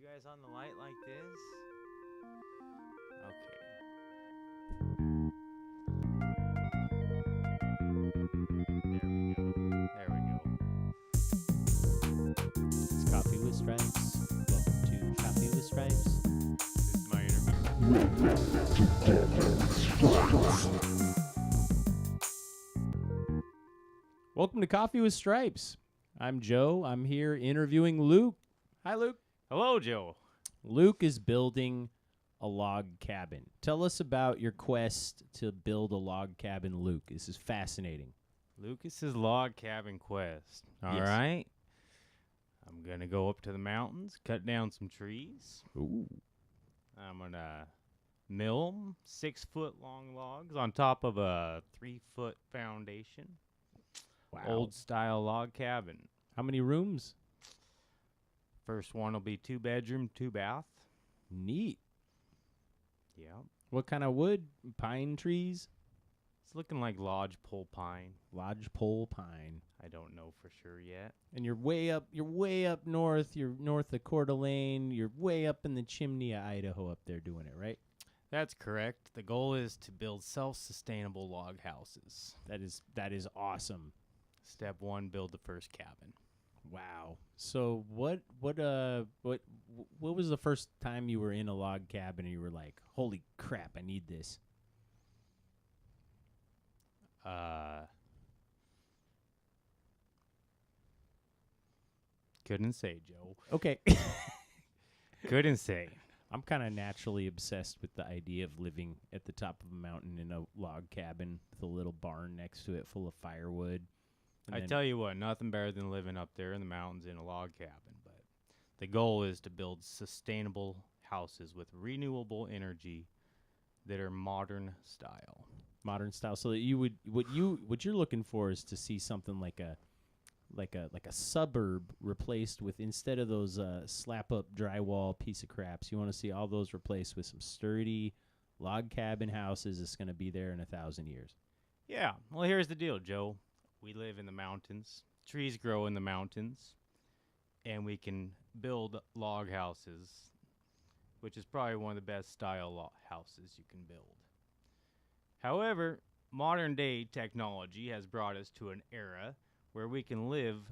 guys on the light like this? Okay. There we go. It's Coffee with Stripes. Welcome to Coffee with Stripes. This is my interview. Welcome to Coffee with Stripes. I'm Joe. I'm here interviewing Luke. Hi, Luke. Hello, Joe. Luke is building a log cabin. Tell us about your quest to build a log cabin, Luke. This is fascinating. Lucas's log cabin quest. All Yes. right. I'm going to go up to the mountains, cut down some trees. Ooh. I'm going to mill 'em 6-foot long logs on top of a 3-foot foundation. Wow. Old style log cabin. How many rooms? First one will be 2-bedroom, 2-bath. Neat. Yeah. What kind of wood? Pine trees? It's looking like lodgepole pine. Lodgepole pine. I don't know for sure yet. And you're way up north. You're north of Coeur d'Alene. You're way up in the chimney of Idaho up there doing it, right? That's correct. The goal is to build self-sustainable log houses. That is awesome. Step 1, build the first cabin. Wow. So what was the first time you were in a log cabin and you were like, "Holy crap, I need this"? Couldn't say, Joe. Okay. Couldn't say. I'm kind of naturally obsessed with the idea of living at the top of a mountain in a log cabin with a little barn next to it full of firewood. I tell you what, nothing better than living up there in the mountains in a log cabin. But the goal is to build sustainable houses with renewable energy that are modern style. Modern style, so that you would what you're looking for is to see something like a suburb replaced with, instead of those slap up drywall piece of craps, you want to see all those replaced with some sturdy log cabin houses that's going to be there in 1,000 years. Yeah. Well, here's the deal, Joe. We live in the mountains. Trees grow in the mountains. And we can build log houses, which is probably one of the best style houses you can build. However, modern day technology has brought us to an era where we can live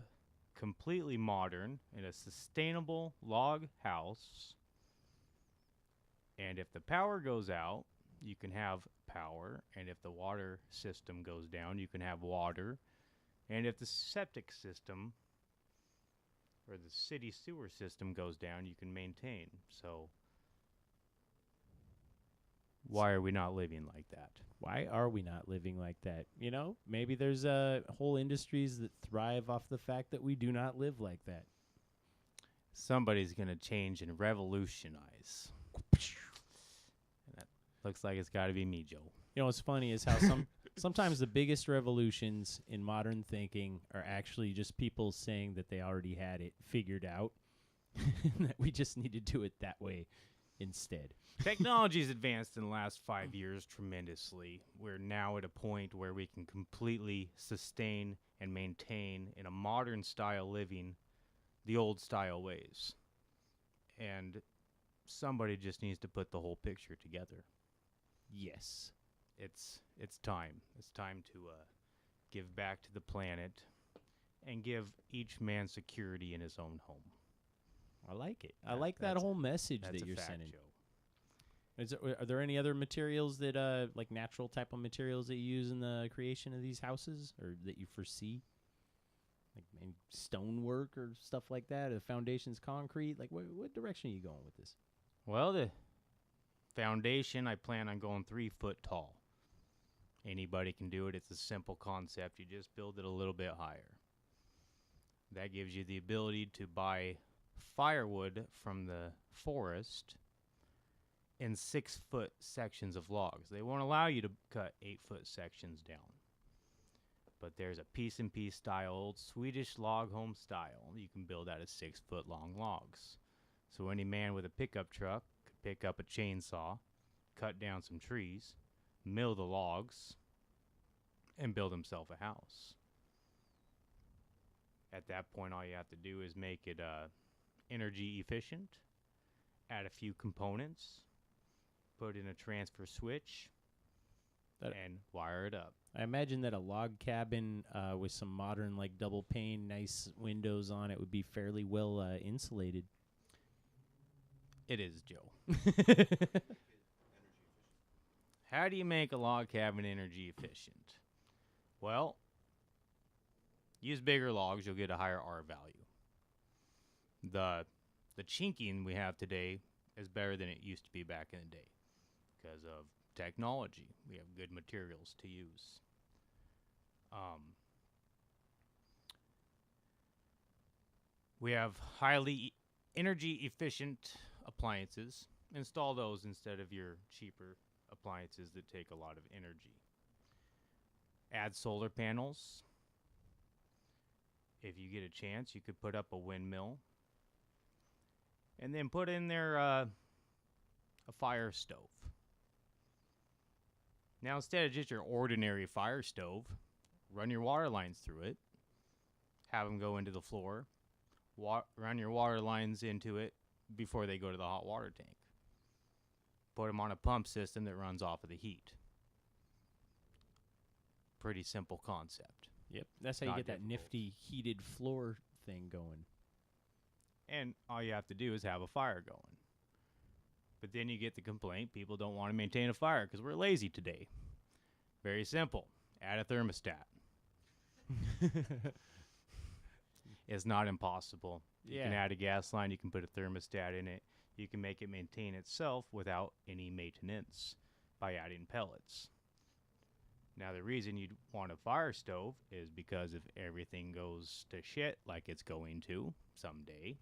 completely modern in a sustainable log house. And if the power goes out, you can have power. And if the water system goes down, you can have water. And if the septic system or the city sewer system goes down, you can maintain. So why are we not living like that? Why are we not living like that? You know, maybe there's whole industries that thrive off the fact that we do not live like that. Somebody's going to change and revolutionize. And that looks like it's got to be me, Joe. You know, what's funny is how sometimes the biggest revolutions in modern thinking are actually just people saying that they already had it figured out, that we just need to do it that way instead. Technology's advanced in the last 5 years tremendously. We're now at a point where we can completely sustain and maintain in a modern style living the old style ways. And somebody just needs to put the whole picture together. Yes. It's time. It's time to give back to the planet and give each man security in his own home. I like it. I like that whole message that you're sending. Joe. Are there any other materials that, like natural type of materials that you use in the creation of these houses, or that you foresee? Like any stonework or stuff like that? Or the foundation's concrete? Like, what direction are you going with this? Well, the foundation, I plan on going 3 foot tall. Anybody can do it. It's a simple concept. You just build it a little bit higher. That gives you the ability to buy firewood from the forest in 6-foot sections of logs. They won't allow you to cut 8-foot sections down. But there's a piece-and-piece style, old Swedish log home style, you can build out of 6-foot long logs. So any man with a pickup truck could pick up a chainsaw, cut down some trees, mill the logs, and build himself a house. At that point, all you have to do is make it energy efficient add a few components, put in a transfer switch, That- and wire it up. I imagine that a log cabin with some modern, like double pane, nice windows on it would be fairly well insulated. It is, Joe. How do you make a log cabin energy efficient? Well, use bigger logs, you'll get a higher R value. The chinking we have today is better than it used to be back in the day because of technology. We have good materials to use. We have highly energy efficient appliances. Install those instead of your cheaper appliances that take a lot of energy. Add solar panels. If you get a chance, you could put up a windmill. And then put in there a fire stove. Now, instead of just your ordinary fire stove, run your water lines through it. Have them go into the floor. Run your water lines into it before they go to the hot water tank. Put them on a pump system that runs off of the heat. Pretty simple concept. Yep, that's how you Not get that difficult. nifty heated floor thing going. And all you have to do is have a fire going. But then you get the complaint people don't want to maintain a fire because we're lazy today. Very simple. Add a thermostat. It's not impossible. You can add a gas line. You can put a thermostat in it. You can make it maintain itself without any maintenance by adding pellets. Now, the reason you'd want a fire stove is because if everything goes to shit like it's going to someday,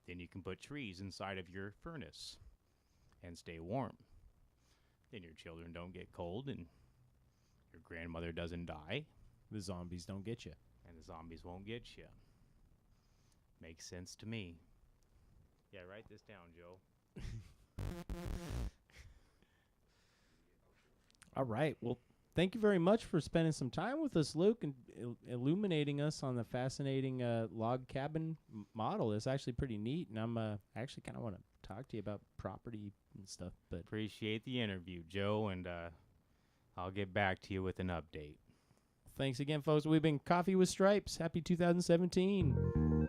then you can put trees inside of your furnace and stay warm. Then your children don't get cold and your grandmother doesn't die The zombies don't get you. and the zombies won't get you. Makes sense to me. Yeah, write this down, Joe. All right. Well, thank you very much for spending some time with us, Luke, and illuminating us on the fascinating log cabin model. It's actually pretty neat, and I'm actually kind of want to talk to you about property and stuff. But Appreciate the interview, Joe, and I'll get back to you with an update. thanks again, folks. We've been Coffee with Stripes. Happy 2017.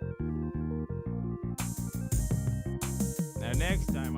Now, next time